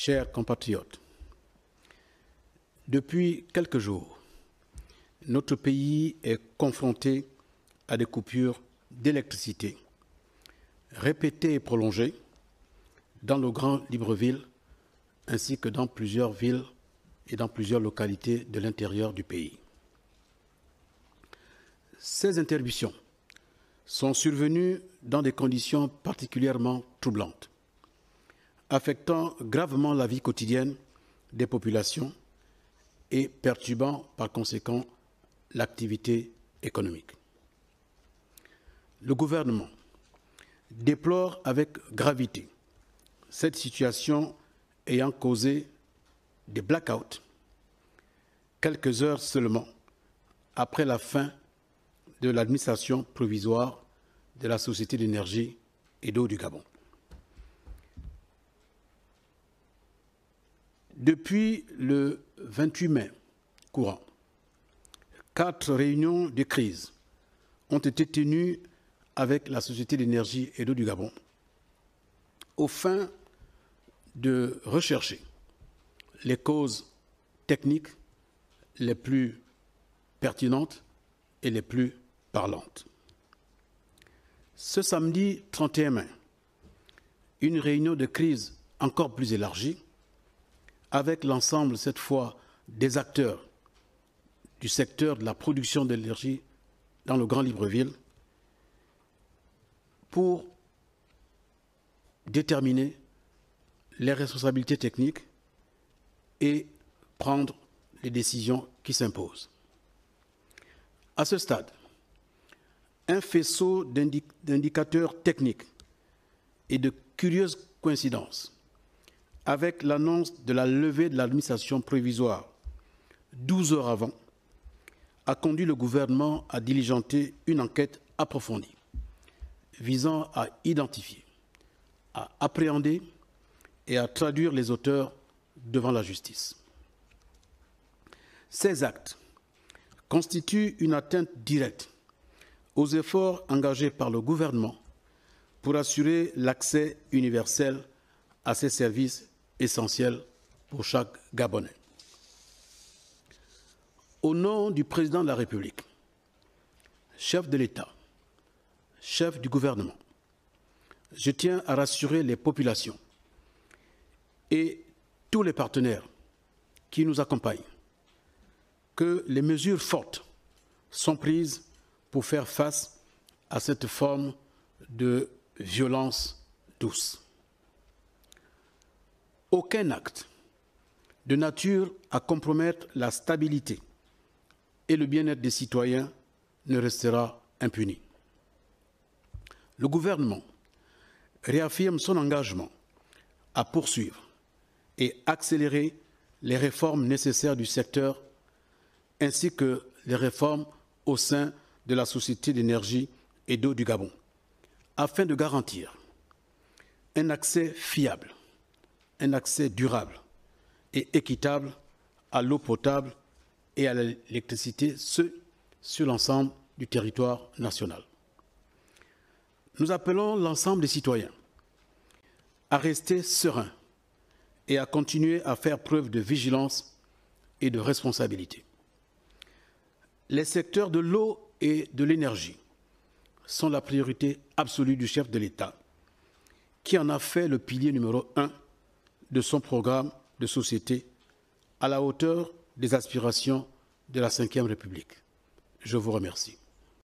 Chers compatriotes, depuis quelques jours, notre pays est confronté à des coupures d'électricité répétées et prolongées dans le Grand Libreville ainsi que dans plusieurs villes et dans plusieurs localités de l'intérieur du pays. Ces interruptions sont survenues dans des conditions particulièrement troublantes, affectant gravement la vie quotidienne des populations et perturbant par conséquent l'activité économique. Le gouvernement déplore avec gravité cette situation ayant causé des blackouts quelques heures seulement après la fin de l'administration provisoire de la Société d'énergie et d'eau du Gabon. Depuis le 28 mai courant, 4 réunions de crise ont été tenues avec la Société d'énergie et d'eau du Gabon aux fins de rechercher les causes techniques les plus pertinentes et les plus parlantes. Ce samedi 31 mai, une réunion de crise encore plus élargie avec l'ensemble, cette fois, des acteurs du secteur de la production d'énergie dans le Grand Libreville pour déterminer les responsabilités techniques et prendre les décisions qui s'imposent. À ce stade, un faisceau d'indicateurs techniques et de curieuses coïncidences avec l'annonce de la levée de l'administration provisoire 12 heures avant a conduit le gouvernement à diligenter une enquête approfondie visant à identifier, à appréhender et à traduire les auteurs devant la justice. Ces actes constituent une atteinte directe aux efforts engagés par le gouvernement pour assurer l'accès universel à ces services essentiels pour chaque Gabonais. Au nom du président de la République, chef de l'État, chef du gouvernement, je tiens à rassurer les populations et tous les partenaires qui nous accompagnent que les mesures fortes sont prises pour faire face à cette forme de violence douce. Aucun acte de nature à compromettre la stabilité et le bien-être des citoyens ne restera impuni. Le gouvernement réaffirme son engagement à poursuivre et accélérer les réformes nécessaires du secteur ainsi que les réformes au sein de la Société d'énergie et d'eau du Gabon, afin de garantir un accès fiable, un accès durable et équitable à l'eau potable et à l'électricité, ce sur l'ensemble du territoire national. Nous appelons l'ensemble des citoyens à rester sereins et à continuer à faire preuve de vigilance et de responsabilité. Les secteurs de l'eau et de l'énergie sont la priorité absolue du chef de l'État, qui en a fait le pilier numéro 1 de son programme de société à la hauteur des aspirations de la Ve République. Je vous remercie.